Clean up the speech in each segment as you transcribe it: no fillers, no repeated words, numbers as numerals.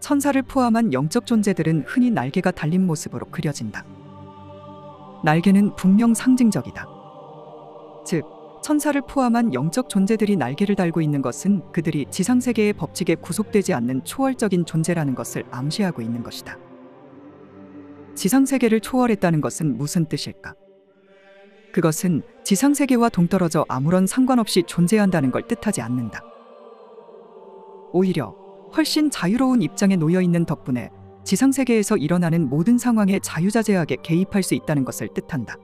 천사를 포함한 영적 존재들은 흔히 날개가 달린 모습으로 그려진다. 날개는 분명 상징적이다. 즉, 천사를 포함한 영적 존재들이 날개를 달고 있는 것은 그들이 지상세계의 법칙에 구속되지 않는 초월적인 존재라는 것을 암시하고 있는 것이다. 지상세계를 초월했다는 것은 무슨 뜻일까? 그것은 지상세계와 동떨어져 아무런 상관없이 존재한다는 걸 뜻하지 않는다. 오히려 훨씬 자유로운 입장에 놓여 있는 덕분에 지상세계에서 일어나는 모든 상황에 자유자재하게 개입할 수 있다는 것을 뜻한다.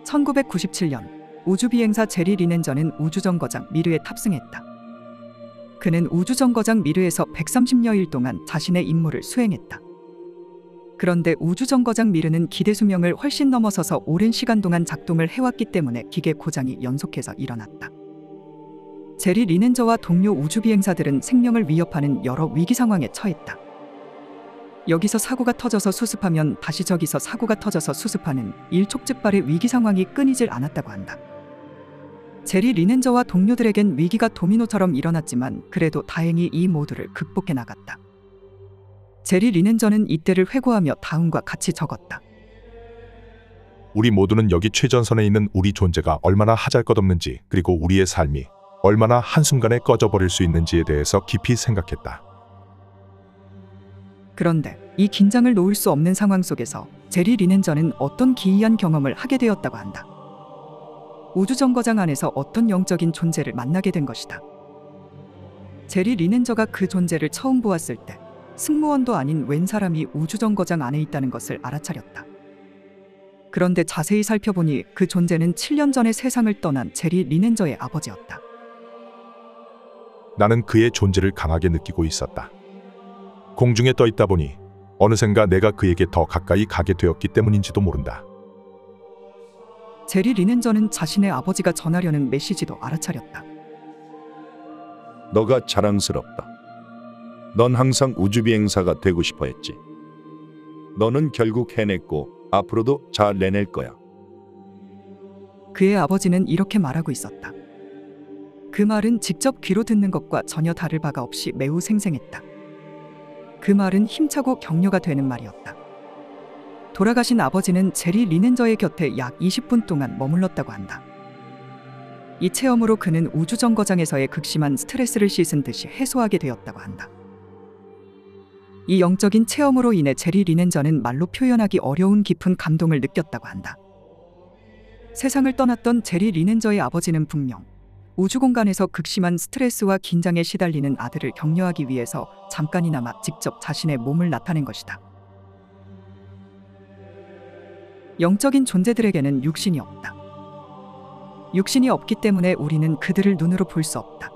1997년 우주비행사 제리 리넨저는 우주정거장 미르에 탑승했다. 그는 우주정거장 미르에서 130여일 동안 자신의 임무를 수행했다. 그런데 우주정거장 미르는 기대 수명을 훨씬 넘어서서 오랜 시간 동안 작동을 해왔기 때문에 기계 고장이 연속해서 일어났다. 제리 리넨저와 동료 우주비행사들은 생명을 위협하는 여러 위기 상황에 처했다. 여기서 사고가 터져서 수습하면 다시 저기서 사고가 터져서 수습하는 일촉즉발의 위기 상황이 끊이질 않았다고 한다. 제리 리넨저와 동료들에겐 위기가 도미노처럼 일어났지만 그래도 다행히 이 모두를 극복해 나갔다. 제리 리넨저는 이때를 회고하며 다음과 같이 적었다. 우리 모두는 여기 최전선에 있는 우리 존재가 얼마나 하잘것없는지, 그리고 우리의 삶이 얼마나 한순간에 꺼져버릴 수 있는지에 대해서 깊이 생각했다. 그런데 이 긴장을 놓을 수 없는 상황 속에서 제리 리넨저는 어떤 기이한 경험을 하게 되었다고 한다. 우주정거장 안에서 어떤 영적인 존재를 만나게 된 것이다. 제리 리넨저가 그 존재를 처음 보았을 때 승무원도 아닌 웬 사람이 우주정거장 안에 있다는 것을 알아차렸다. 그런데 자세히 살펴보니 그 존재는 7년 전에 세상을 떠난 제리 리넨저의 아버지였다. 나는 그의 존재를 강하게 느끼고 있었다. 공중에 떠 있다 보니 어느샌가 내가 그에게 더 가까이 가게 되었기 때문인지도 모른다. 제리 리넨저는 자신의 아버지가 전하려는 메시지도 알아차렸다. 너가 자랑스럽다. 넌 항상 우주비행사가 되고 싶어 했지. 너는 결국 해냈고 앞으로도 잘 내낼 거야. 그의 아버지는 이렇게 말하고 있었다. 그 말은 직접 귀로 듣는 것과 전혀 다를 바가 없이 매우 생생했다. 그 말은 힘차고 격려가 되는 말이었다. 돌아가신 아버지는 제리 리넨저의 곁에 약 20분 동안 머물렀다고 한다. 이 체험으로 그는 우주정거장에서의 극심한 스트레스를 씻은 듯이 해소하게 되었다고 한다. 이 영적인 체험으로 인해 제리 리넨저는 말로 표현하기 어려운 깊은 감동을 느꼈다고 한다. 세상을 떠났던 제리 리넨저의 아버지는 분명 우주공간에서 극심한 스트레스와 긴장에 시달리는 아들을 격려하기 위해서 잠깐이나마 직접 자신의 몸을 나타낸 것이다. 영적인 존재들에게는 육신이 없다. 육신이 없기 때문에 우리는 그들을 눈으로 볼 수 없다.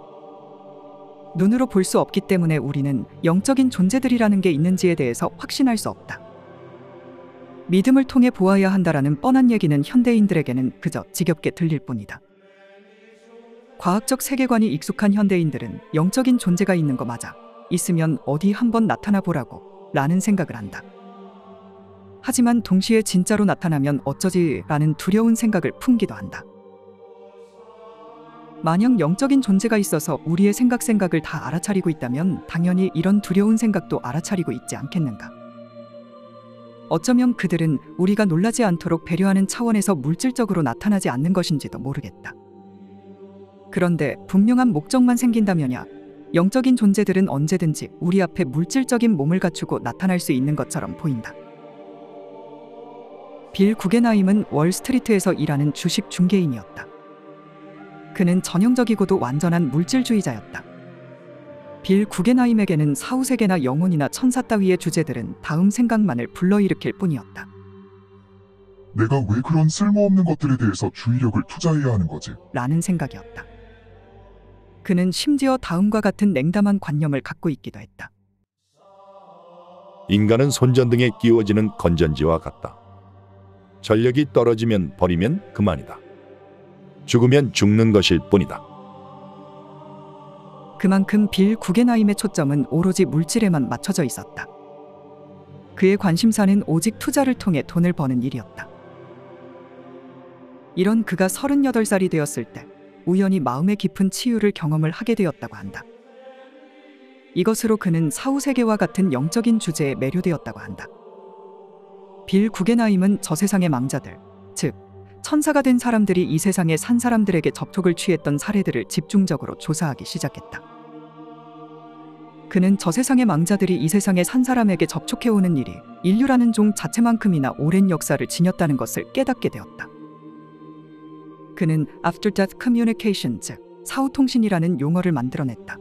눈으로 볼 수 없기 때문에 우리는 영적인 존재들이라는 게 있는지에 대해서 확신할 수 없다. 믿음을 통해 보아야 한다라는 뻔한 얘기는 현대인들에게는 그저 지겹게 들릴 뿐이다. 과학적 세계관이 익숙한 현대인들은 영적인 존재가 있는 거 맞아, 있으면 어디 한번 나타나 보라고 라는 생각을 한다. 하지만 동시에 진짜로 나타나면 어쩌지 라는 두려운 생각을 품기도 한다. 만약 영적인 존재가 있어서 우리의 생각을 다 알아차리고 있다면 당연히 이런 두려운 생각도 알아차리고 있지 않겠는가. 어쩌면 그들은 우리가 놀라지 않도록 배려하는 차원에서 물질적으로 나타나지 않는 것인지도 모르겠다. 그런데 분명한 목적만 생긴다면야 영적인 존재들은 언제든지 우리 앞에 물질적인 몸을 갖추고 나타날 수 있는 것처럼 보인다. 빌 구겐하임은 월스트리트에서 일하는 주식 중개인이었다. 그는 전형적이고도 완전한 물질주의자였다. 빌 구겐하임에게는 사후세계나 영혼이나 천사 따위의 주제들은 다음 생각만을 불러일으킬 뿐이었다. 내가 왜 그런 쓸모없는 것들에 대해서 주의력을 투자해야 하는 거지? 라는 생각이었다. 그는 심지어 다음과 같은 냉담한 관념을 갖고 있기도 했다. 인간은 손전등에 끼워지는 건전지와 같다. 전력이 떨어지면 버리면 그만이다. 죽으면 죽는 것일 뿐이다. 그만큼 빌 구겐하임의 초점은 오로지 물질에만 맞춰져 있었다. 그의 관심사는 오직 투자를 통해 돈을 버는 일이었다. 이런 그가 38살이 되었을 때 우연히 마음의 깊은 치유를 경험을 하게 되었다고 한다. 이것으로 그는 사후세계와 같은 영적인 주제에 매료되었다고 한다. 빌 구겐하임은 저세상의 망자들, 즉 천사가 된 사람들이 이 세상에 산 사람들에게 접촉을 취했던 사례들을 집중적으로 조사하기 시작했다. 그는 저세상의 망자들이 이 세상에 산 사람에게 접촉해오는 일이 인류라는 종 자체만큼이나 오랜 역사를 지녔다는 것을 깨닫게 되었다. 그는 After Death Communication, 즉 사후통신이라는 용어를 만들어냈다.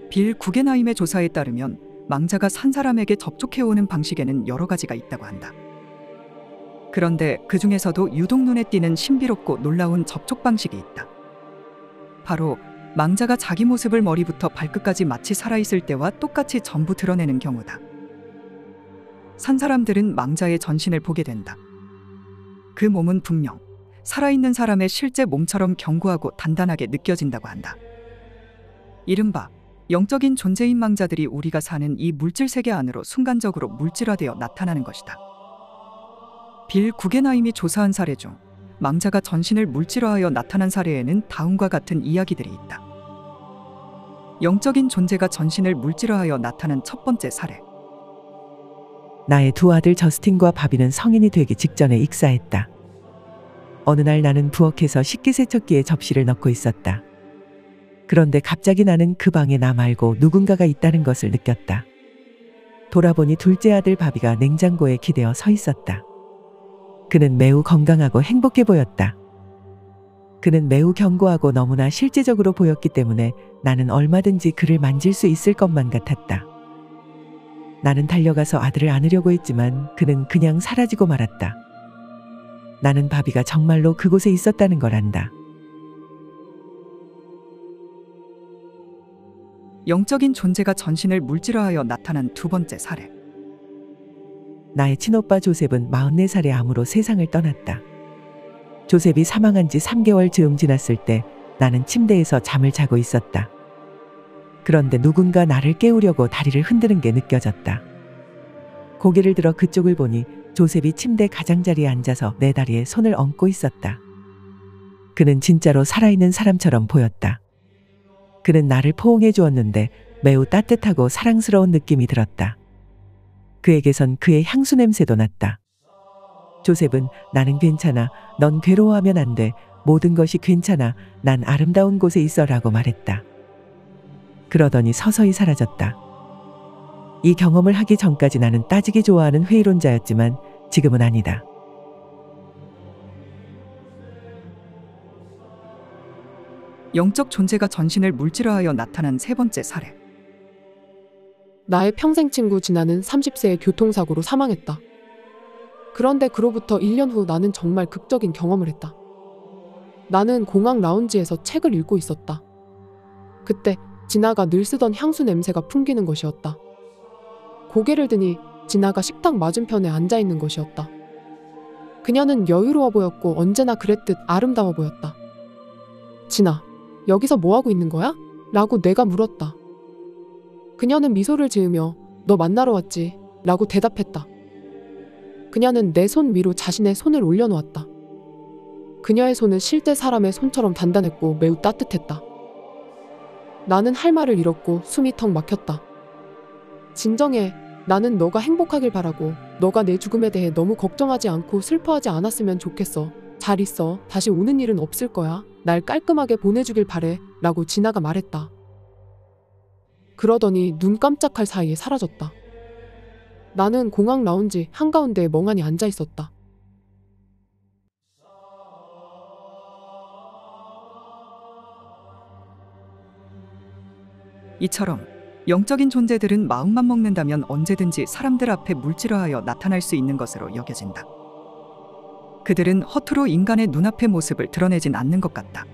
빌 구겐하임의 조사에 따르면 망자가 산 사람에게 접촉해오는 방식에는 여러 가지가 있다고 한다. 그런데 그 중에서도 유독 눈에 띄는 신비롭고 놀라운 접촉 방식이 있다. 바로 망자가 자기 모습을 머리부터 발끝까지 마치 살아있을 때와 똑같이 전부 드러내는 경우다. 산 사람들은 망자의 전신을 보게 된다. 그 몸은 분명 살아있는 사람의 실제 몸처럼 견고하고 단단하게 느껴진다고 한다. 이른바 영적인 존재인 망자들이 우리가 사는 이 물질 세계 안으로 순간적으로 물질화되어 나타나는 것이다. 빌 구겐하임이 조사한 사례 중 망자가 전신을 물질화하여 나타난 사례에는 다음과 같은 이야기들이 있다. 영적인 존재가 전신을 물질화하여 나타난 첫 번째 사례. 나의 두 아들 저스틴과 바비는 성인이 되기 직전에 익사했다. 어느 날 나는 부엌에서 식기세척기에 접시를 넣고 있었다. 그런데 갑자기 나는 그 방에 나 말고 누군가가 있다는 것을 느꼈다. 돌아보니 둘째 아들 바비가 냉장고에 기대어 서 있었다. 그는 매우 건강하고 행복해 보였다. 그는 매우 견고하고 너무나 실제적으로 보였기 때문에 나는 얼마든지 그를 만질 수 있을 것만 같았다. 나는 달려가서 아들을 안으려고 했지만 그는 그냥 사라지고 말았다. 나는 바비가 정말로 그곳에 있었다는 걸 안다. 영적인 존재가 전신을 물질화하여 나타난 두 번째 사례. 나의 친오빠 조셉은 44살의 암으로 세상을 떠났다. 조셉이 사망한 지 3개월 즈음 지났을 때 나는 침대에서 잠을 자고 있었다. 그런데 누군가 나를 깨우려고 다리를 흔드는 게 느껴졌다. 고개를 들어 그쪽을 보니 조셉이 침대 가장자리에 앉아서 내 다리에 손을 얹고 있었다. 그는 진짜로 살아있는 사람처럼 보였다. 그는 나를 포옹해 주었는데 매우 따뜻하고 사랑스러운 느낌이 들었다. 그에게선 그의 향수 냄새도 났다. 조셉은 나는 괜찮아. 넌 괴로워하면 안 돼. 모든 것이 괜찮아. 난 아름다운 곳에 있어 라고 말했다. 그러더니 서서히 사라졌다. 이 경험을 하기 전까지 나는 따지기 좋아하는 회의론자였지만 지금은 아니다. 영적 존재가 전신을 물질화하여 나타난 세 번째 사례. 나의 평생 친구 진아는 30세에 교통사고로 사망했다. 그런데 그로부터 1년 후 나는 정말 극적인 경험을 했다. 나는 공항 라운지에서 책을 읽고 있었다. 그때 진아가 늘 쓰던 향수 냄새가 풍기는 것이었다. 고개를 드니 진아가 식탁 맞은편에 앉아있는 것이었다. 그녀는 여유로워 보였고 언제나 그랬듯 아름다워 보였다. 진아, 여기서 뭐하고 있는 거야? 라고 내가 물었다. 그녀는 미소를 지으며 너 만나러 왔지? 라고 대답했다. 그녀는 내 손 위로 자신의 손을 올려놓았다. 그녀의 손은 실제 사람의 손처럼 단단했고 매우 따뜻했다. 나는 할 말을 잃었고 숨이 턱 막혔다. 진정해. 나는 너가 행복하길 바라고 너가 내 죽음에 대해 너무 걱정하지 않고 슬퍼하지 않았으면 좋겠어. 잘 있어. 다시 오는 일은 없을 거야. 날 깔끔하게 보내주길 바래. 라고 진아가 말했다. 그러더니 눈 깜짝할 사이에 사라졌다. 나는 공항 라운지 한가운데에 멍하니 앉아 있었다. 이처럼 영적인 존재들은 마음만 먹는다면 언제든지 사람들 앞에 물질화하여 나타날 수 있는 것으로 여겨진다. 그들은 허투루 인간의 눈앞의 모습을 드러내진 않는 것 같다.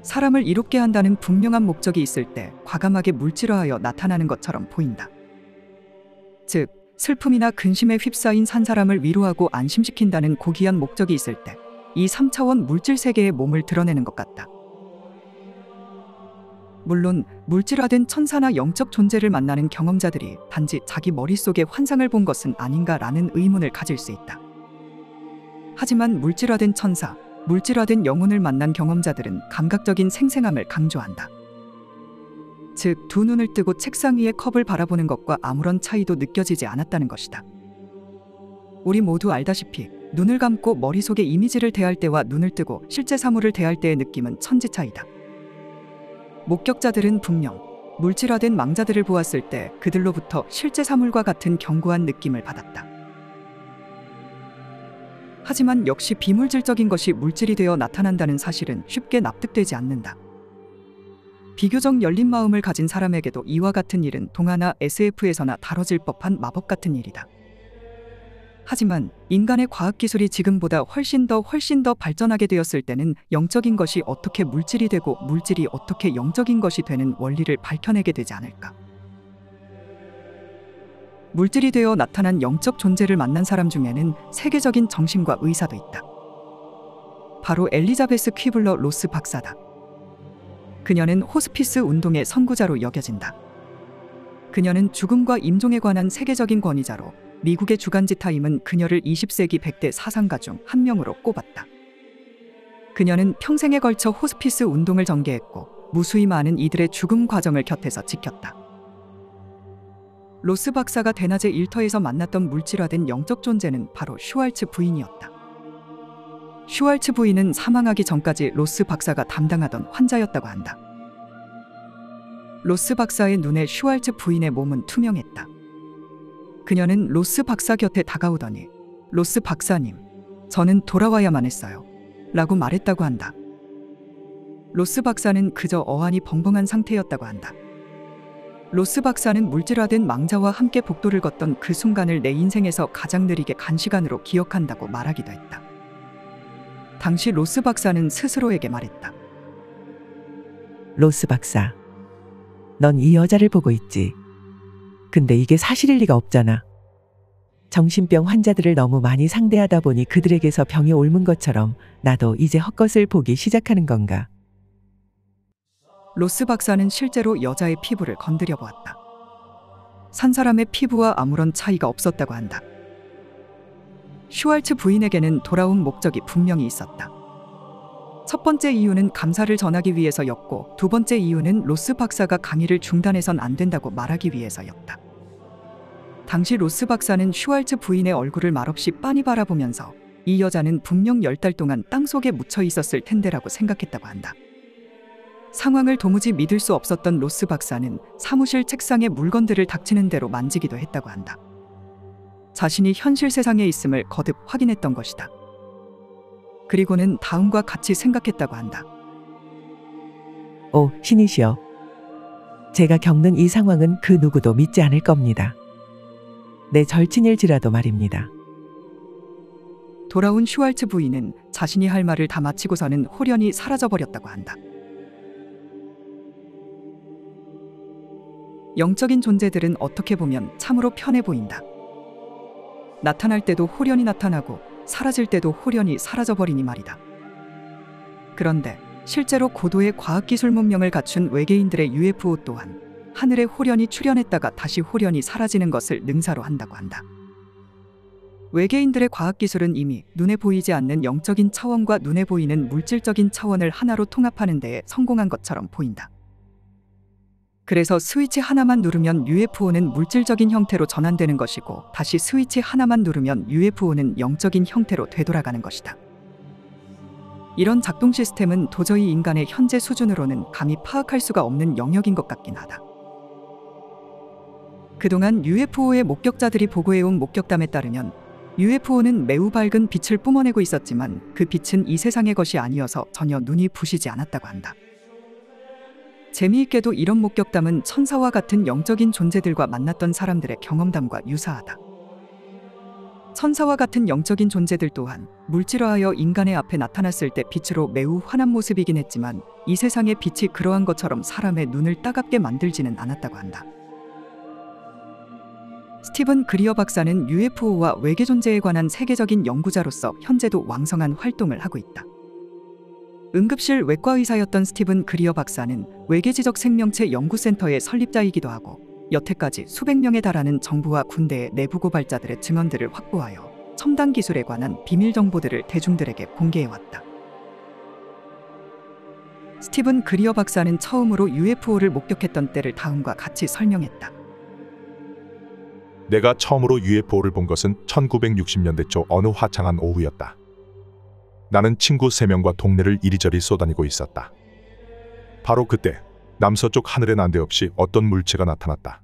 사람을 이롭게 한다는 분명한 목적이 있을 때 과감하게 물질화하여 나타나는 것처럼 보인다. 즉, 슬픔이나 근심에 휩싸인 산 사람을 위로하고 안심시킨다는 고귀한 목적이 있을 때 이 3차원 물질 세계의 몸을 드러내는 것 같다. 물론 물질화된 천사나 영적 존재를 만나는 경험자들이 단지 자기 머릿속에 환상을 본 것은 아닌가라는 의문을 가질 수 있다. 하지만 물질화된 천사, 물질화된 영혼을 만난 경험자들은 감각적인 생생함을 강조한다. 즉, 두 눈을 뜨고 책상 위에 컵을 바라보는 것과 아무런 차이도 느껴지지 않았다는 것이다. 우리 모두 알다시피 눈을 감고 머릿속에 이미지를 대할 때와 눈을 뜨고 실제 사물을 대할 때의 느낌은 천지 차이다. 목격자들은 분명 물질화된 망자들을 보았을 때 그들로부터 실제 사물과 같은 견고한 느낌을 받았다. 하지만 역시 비물질적인 것이 물질이 되어 나타난다는 사실은 쉽게 납득되지 않는다. 비교적 열린 마음을 가진 사람에게도 이와 같은 일은 동화나 SF에서나 다뤄질 법한 마법 같은 일이다. 하지만 인간의 과학기술이 지금보다 훨씬 더 발전하게 되었을 때는 영적인 것이 어떻게 물질이 되고 물질이 어떻게 영적인 것이 되는 원리를 밝혀내게 되지 않을까. 물질이 되어 나타난 영적 존재를 만난 사람 중에는 세계적인 정신과 의사도 있다. 바로 엘리자베스 퀴블러 로스 박사다. 그녀는 호스피스 운동의 선구자로 여겨진다. 그녀는 죽음과 임종에 관한 세계적인 권위자로 미국의 주간지 타임은 그녀를 20세기 100대 사상가 중 한 명으로 꼽았다. 그녀는 평생에 걸쳐 호스피스 운동을 전개했고 무수히 많은 이들의 죽음 과정을 곁에서 지켰다. 로스 박사가 대낮에 일터에서 만났던 물질화된 영적 존재는 바로 슈왈츠 부인이었다. 슈왈츠 부인은 사망하기 전까지 로스 박사가 담당하던 환자였다고 한다. 로스 박사의 눈에 슈왈츠 부인의 몸은 투명했다. 그녀는 로스 박사 곁에 다가오더니 "로스 박사님, 저는 돌아와야만 했어요" 라고 말했다고 한다. 로스 박사는 그저 어안이 벙벙한 상태였다고 한다. 로스 박사는 물질화된 망자와 함께 복도를 걷던 그 순간을 내 인생에서 가장 느리게 간 시간으로 기억한다고 말하기도 했다. 당시 로스 박사는 스스로에게 말했다. 로스 박사, 넌 이 여자를 보고 있지. 근데 이게 사실일 리가 없잖아. 정신병 환자들을 너무 많이 상대하다 보니 그들에게서 병이 옮은 것처럼 나도 이제 헛것을 보기 시작하는 건가. 로스 박사는 실제로 여자의 피부를 건드려 보았다. 산 사람의 피부와 아무런 차이가 없었다고 한다. 슈왈츠 부인에게는 돌아온 목적이 분명히 있었다. 첫 번째 이유는 감사를 전하기 위해서였고, 두 번째 이유는 로스 박사가 강의를 중단해선 안 된다고 말하기 위해서였다. 당시 로스 박사는 슈왈츠 부인의 얼굴을 말없이 빤히 바라보면서 이 여자는 분명 10달 동안 땅속에 묻혀 있었을 텐데라고 생각했다고 한다. 상황을 도무지 믿을 수 없었던 로스 박사는 사무실 책상에 물건들을 닥치는 대로 만지기도 했다고 한다. 자신이 현실 세상에 있음을 거듭 확인했던 것이다. 그리고는 다음과 같이 생각했다고 한다. 오, 신이시여. 제가 겪는 이 상황은 그 누구도 믿지 않을 겁니다. 내 절친일지라도 말입니다. 돌아온 슈왈츠 부인은 자신이 할 말을 다 마치고서는 홀연히 사라져버렸다고 한다. 영적인 존재들은 어떻게 보면 참으로 편해 보인다. 나타날 때도 홀연히 나타나고 사라질 때도 홀연히 사라져버리니 말이다. 그런데 실제로 고도의 과학기술 문명을 갖춘 외계인들의 UFO 또한 하늘에 홀연히 출현했다가 다시 홀연히 사라지는 것을 능사로 한다고 한다. 외계인들의 과학기술은 이미 눈에 보이지 않는 영적인 차원과 눈에 보이는 물질적인 차원을 하나로 통합하는 데에 성공한 것처럼 보인다. 그래서 스위치 하나만 누르면 UFO는 물질적인 형태로 전환되는 것이고, 다시 스위치 하나만 누르면 UFO는 영적인 형태로 되돌아가는 것이다. 이런 작동 시스템은 도저히 인간의 현재 수준으로는 감히 파악할 수가 없는 영역인 것 같긴 하다. 그동안 UFO의 목격자들이 보고해온 목격담에 따르면 UFO는 매우 밝은 빛을 뿜어내고 있었지만 그 빛은 이 세상의 것이 아니어서 전혀 눈이 부시지 않았다고 한다. 재미있게도 이런 목격담은 천사와 같은 영적인 존재들과 만났던 사람들의 경험담과 유사하다. 천사와 같은 영적인 존재들 또한 물질화하여 인간의 앞에 나타났을 때 빛으로 매우 환한 모습이긴 했지만 이 세상의 빛이 그러한 것처럼 사람의 눈을 따갑게 만들지는 않았다고 한다. 스티븐 그리어 박사는 UFO와 외계 존재에 관한 세계적인 연구자로서 현재도 왕성한 활동을 하고 있다. 응급실 외과 의사였던 스티븐 그리어 박사는 외계지적 생명체 연구센터의 설립자이기도 하고, 여태까지 수백 명에 달하는 정부와 군대의 내부 고발자들의 증언들을 확보하여 첨단 기술에 관한 비밀 정보들을 대중들에게 공개해왔다. 스티븐 그리어 박사는 처음으로 UFO를 목격했던 때를 다음과 같이 설명했다. 내가 처음으로 UFO를 본 것은 1960년대 초 어느 화창한 오후였다. 나는 친구 3명과 동네를 이리저리 쏘다니고 있었다. 바로 그때 남서쪽 하늘에 난데없이 어떤 물체가 나타났다.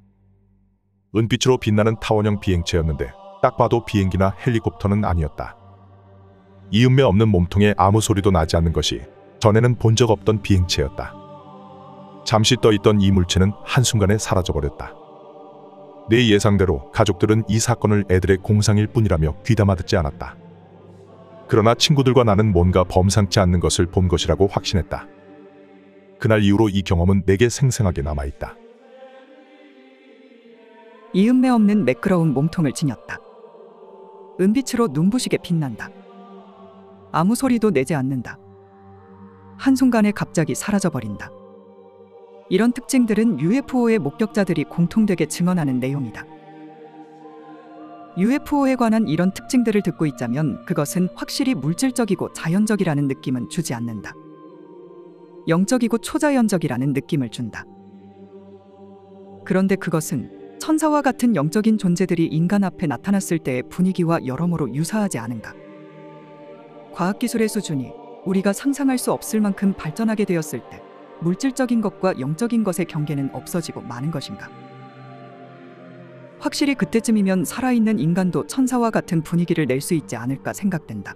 은빛으로 빛나는 타원형 비행체였는데 딱 봐도 비행기나 헬리콥터는 아니었다. 이음매 없는 몸통에 아무 소리도 나지 않는 것이 전에는 본 적 없던 비행체였다. 잠시 떠있던 이 물체는 한순간에 사라져버렸다. 내 예상대로 가족들은 이 사건을 애들의 공상일 뿐이라며 귀담아 듣지 않았다. 그러나 친구들과 나는 뭔가 범상치 않는 것을 본 것이라고 확신했다. 그날 이후로 이 경험은 내게 생생하게 남아있다. 이음매 없는 매끄러운 몸통을 지녔다. 은빛으로 눈부시게 빛난다. 아무 소리도 내지 않는다. 한순간에 갑자기 사라져버린다. 이런 특징들은 UFO의 목격자들이 공통되게 증언하는 내용이다. UFO에 관한 이런 특징들을 듣고 있자면 그것은 확실히 물질적이고 자연적이라는 느낌은 주지 않는다. 영적이고 초자연적이라는 느낌을 준다. 그런데 그것은 천사와 같은 영적인 존재들이 인간 앞에 나타났을 때의 분위기와 여러모로 유사하지 않은가? 과학기술의 수준이 우리가 상상할 수 없을 만큼 발전하게 되었을 때 물질적인 것과 영적인 것의 경계는 없어지고 마는 것인가? 확실히 그때쯤이면 살아있는 인간도 천사와 같은 분위기를 낼 수 있지 않을까 생각된다.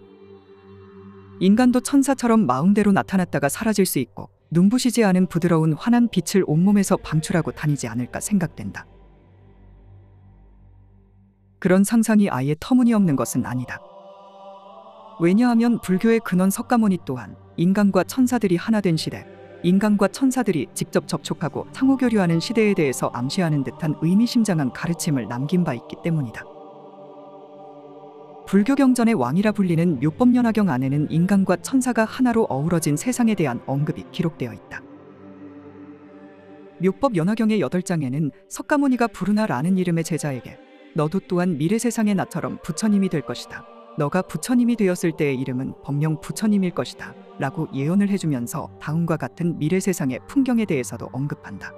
인간도 천사처럼 마음대로 나타났다가 사라질 수 있고 눈부시지 않은 부드러운 환한 빛을 온몸에서 방출하고 다니지 않을까 생각된다. 그런 상상이 아예 터무니없는 것은 아니다. 왜냐하면 불교의 근원 석가모니 또한 인간과 천사들이 하나 된 시대, 인간과 천사들이 직접 접촉하고 상호교류하는 시대에 대해서 암시하는 듯한 의미심장한 가르침을 남긴 바 있기 때문이다. 불교 경전의 왕이라 불리는 묘법연화경 안에는 인간과 천사가 하나로 어우러진 세상에 대한 언급이 기록되어 있다. 묘법연화경의 8장에는 석가모니가 부르나라는 이름의 제자에게 너도 또한 미래 세상의 나처럼 부처님이 될 것이다. 너가 부처님이 되었을 때의 이름은 법명 부처님일 것이다. 라고 예언을 해주면서 다음과 같은 미래 세상의 풍경에 대해서도 언급한다.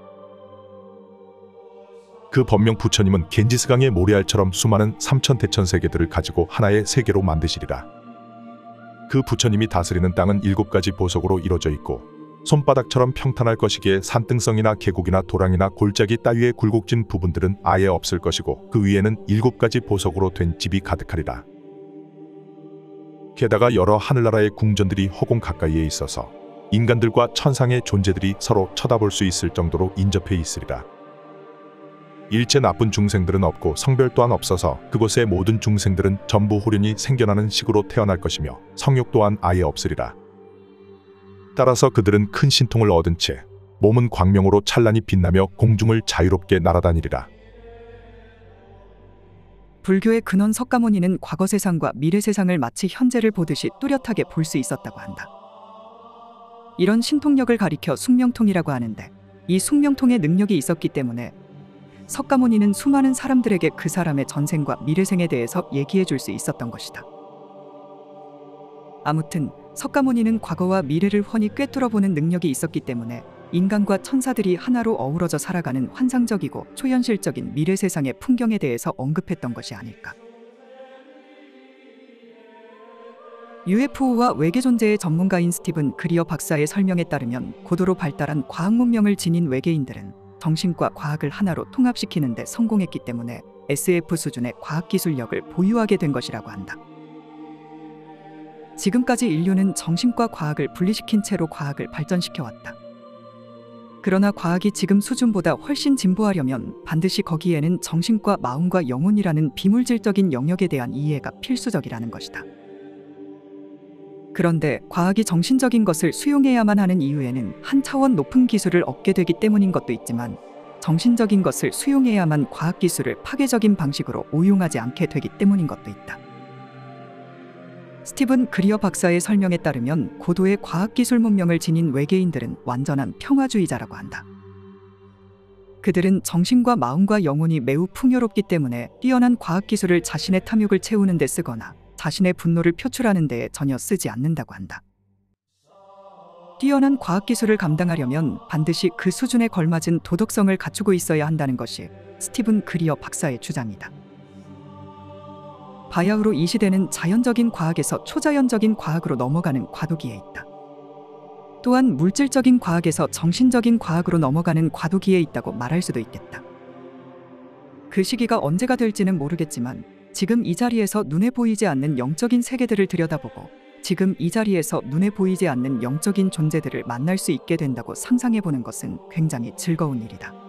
그 법명 부처님은 겐지스강의 모래알처럼 수많은 삼천대천 세계들을 가지고 하나의 세계로 만드시리라. 그 부처님이 다스리는 땅은 7가지 보석으로 이루어져 있고 손바닥처럼 평탄할 것이기에 산등성이나 계곡이나 도랑이나 골짜기 따위의 굴곡진 부분들은 아예 없을 것이고 그 위에는 7가지 보석으로 된 집이 가득하리라. 게다가 여러 하늘나라의 궁전들이 허공 가까이에 있어서 인간들과 천상의 존재들이 서로 쳐다볼 수 있을 정도로 인접해 있으리라. 일체 나쁜 중생들은 없고 성별 또한 없어서 그곳의 모든 중생들은 전부 호련히 생겨나는 식으로 태어날 것이며 성욕 또한 아예 없으리라. 따라서 그들은 큰 신통을 얻은 채 몸은 광명으로 찬란히 빛나며 공중을 자유롭게 날아다니리라. 불교의 근원 석가모니는 과거 세상과 미래 세상을 마치 현재를 보듯이 뚜렷하게 볼 수 있었다고 한다. 이런 신통력을 가리켜 숙명통이라고 하는데 이 숙명통의 능력이 있었기 때문에 석가모니는 수많은 사람들에게 그 사람의 전생과 미래생에 대해서 얘기해 줄 수 있었던 것이다. 아무튼 석가모니는 과거와 미래를 훤히 꿰뚫어보는 능력이 있었기 때문에 인간과 천사들이 하나로 어우러져 살아가는 환상적이고 초현실적인 미래 세상의 풍경에 대해서 언급했던 것이 아닐까. UFO와 외계 존재의 전문가인 스티븐 그리어 박사의 설명에 따르면 고도로 발달한 과학 문명을 지닌 외계인들은 정신과 과학을 하나로 통합시키는 데 성공했기 때문에 SF 수준의 과학기술력을 보유하게 된 것이라고 한다. 지금까지 인류는 정신과 과학을 분리시킨 채로 과학을 발전시켜왔다. 그러나 과학이 지금 수준보다 훨씬 진보하려면 반드시 거기에는 정신과 마음과 영혼이라는 비물질적인 영역에 대한 이해가 필수적이라는 것이다. 그런데 과학이 정신적인 것을 수용해야만 하는 이유에는 한 차원 높은 기술을 얻게 되기 때문인 것도 있지만 정신적인 것을 수용해야만 과학기술을 파괴적인 방식으로 오용하지 않게 되기 때문인 것도 있다. 스티븐 그리어 박사의 설명에 따르면 고도의 과학기술 문명을 지닌 외계인들은 완전한 평화주의자라고 한다. 그들은 정신과 마음과 영혼이 매우 풍요롭기 때문에 뛰어난 과학기술을 자신의 탐욕을 채우는 데 쓰거나 자신의 분노를 표출하는 데에 전혀 쓰지 않는다고 한다. 뛰어난 과학기술을 감당하려면 반드시 그 수준에 걸맞은 도덕성을 갖추고 있어야 한다는 것이 스티븐 그리어 박사의 주장이다. 바야흐로 이 시대는 자연적인 과학에서 초자연적인 과학으로 넘어가는 과도기에 있다. 또한 물질적인 과학에서 정신적인 과학으로 넘어가는 과도기에 있다고 말할 수도 있겠다. 그 시기가 언제가 될지는 모르겠지만 지금 이 자리에서 눈에 보이지 않는 영적인 세계들을 들여다보고 지금 이 자리에서 눈에 보이지 않는 영적인 존재들을 만날 수 있게 된다고 상상해보는 것은 굉장히 즐거운 일이다.